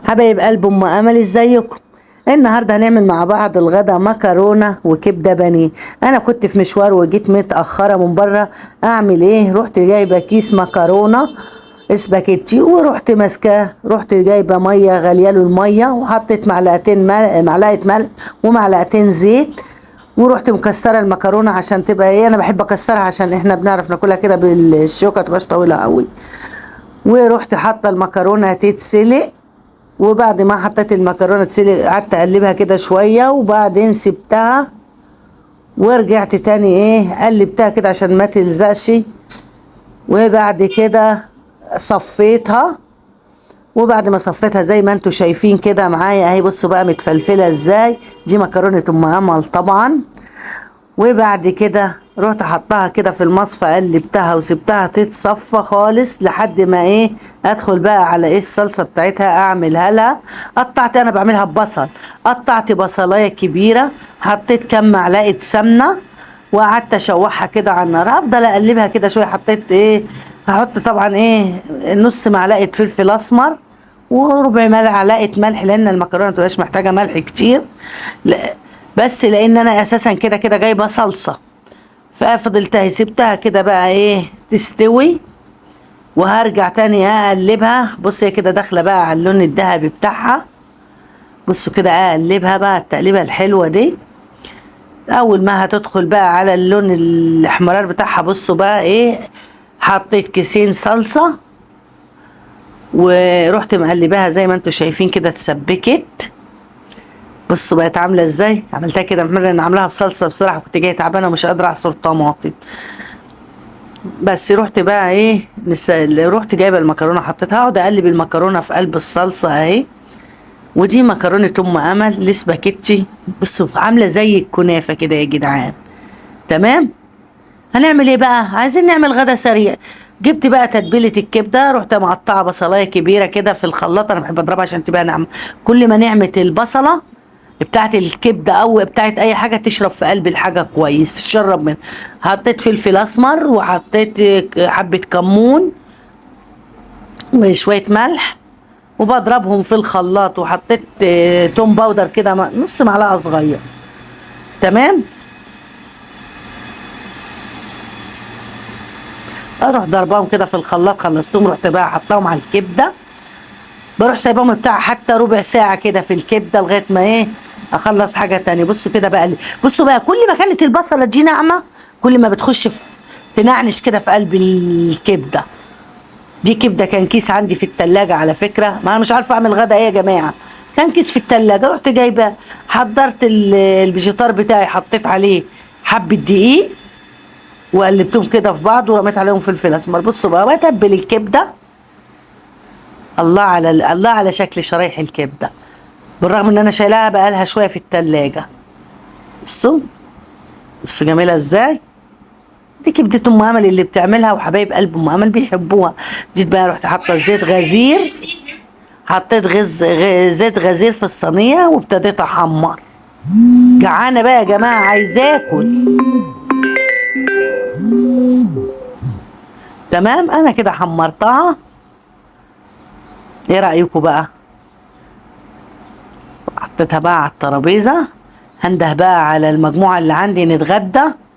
حبايب قلب ام امل، ازيكم؟ النهارده هنعمل مع بعض الغدا مكرونه وكبده بانيه. انا كنت في مشوار وجيت متاخره من بره. اعمل ايه؟ رحت جايبه كيس مكرونه اسباجيتي ورحت ماسكاه، رحت جايبه ميه غاليه له الميه وحطيت معلقه ملح ومعلقتين زيت، ورحت مكسره المكرونه عشان تبقى ايه، انا بحب اكسرها عشان احنا بنعرف ناكلها كده بالشوكه متبقاش طويله قوي. ورحت حاطه المكرونه تتسلق، وبعد ما حطيت المكرونه تسلق قعدت اقلبها كده شويه وبعدين سبتها ورجعت تاني ايه قلبتها كده عشان ما تلزقش. وبعد كده صفيتها، وبعد ما صفيتها زي ما انتوا شايفين كده معايا اهي، بصوا بقى متفلفله ازاي. دي مكرونه ام امل طبعا. وبعد كده رحت حطها كده في المصفى، قلبتها وسبتها تتصفى خالص لحد ما ايه ادخل بقى على ايه الصلصه بتاعتها اعملها لها. قطعت، انا بعملها ببصل، قطعت بصلايه كبيره، حطيت كام معلقه سمنه وقعدت اشوحها كده على النار، افضل اقلبها كده شويه. حطيت ايه، هحط طبعا ايه نص معلقه فلفل اسمر وربع معلقه ملح، لان المكرونه متبقاش محتاجه ملح كتير. لا، بس لان انا اساسا كده كده جايبه صلصه، ففضلت سبتها كده بقى ايه تستوي. وهرجع تاني اقلبها، بص هي كده داخله بقى على اللون الذهبي بتاعها. بصوا كده اقلبها بقى التقليبه الحلوه دي. اول ما هتدخل بقى على اللون الاحمرار بتاعها، بصوا بقى ايه، حطيت كيسين صلصه ورحت مقلباها زي ما انتوا شايفين كده اتسبكت. بصوا بقت عامله ازاي، عملتها كده محمره ان عاملاها بصلصه، بصراحه كنت جايه تعبانه ومش قادره اعصر طماطم. بس رحت بقى ايه رحت جايبه المكرونه حطيتها، اقعد اقلب المكرونه في قلب الصلصه اهي. ودي مكرونه ام امل الاسباجيتي، بصوا عامله زي الكنافه كده يا جدعان. تمام. هنعمل ايه بقى؟ عايزين نعمل غدا سريع. جبت بقى تتبيله الكبده، رحت مقطعه بصلايه كبيره كده في الخلاط، انا بحب اضربها عشان تبقى ناعمه. كل ما نعمه البصله بتاعت الكبده او بتاعت اي حاجه تشرب في قلب الحاجه كويس، تشرب من. حطيت فلفل اسمر وحطيت حبه كمون وشويه ملح وبضربهم في الخلاط، وحطيت توم باودر كده نص معلقه صغيره. تمام. اروح ضربهم كده في الخلاط، خلصتهم رحت بقى حطاهم على الكبده. بروح سايبهم بتاع حتى ربع ساعه كده في الكبده لغايه ما ايه اخلص حاجه تانية. بص كده بقى، بصوا بقى كل ما كانت البصله دي ناعمه كل ما بتخش في تنعنش كده في قلب الكبده. دي كبده كان كيس عندي في التلاجة على فكره، ما انا مش عارفه اعمل غدا ايه يا جماعه. كان كيس في التلاجة، رحت جايبه حضرت الفيجيتار بتاعي، حطيت عليه حبه دقيق وقلبتهم كده في بعض ورميت عليهم فلفل اسمر. بصوا بقى بتبل الكبده، الله على شكل شرايح الكبده، بالرغم ان انا شايلاها بقالها شويه في التلاجة. بصوا، بص جميله ازاي. دي كبده ام امل اللي بتعملها، وحبايب قلب ام امل بيحبوها. جيت بقى رحت حاطه زيت غزير، حطيت زيت غزير في الصينيه وابتديت احمر. جعانه بقى يا جماعه، عايزه اكل. تمام، انا كده حمرتها. ايه رايكم بقى؟ حطيتها بقى على الترابيزه، هنده بقى على المجموعه اللي عندي نتغدى.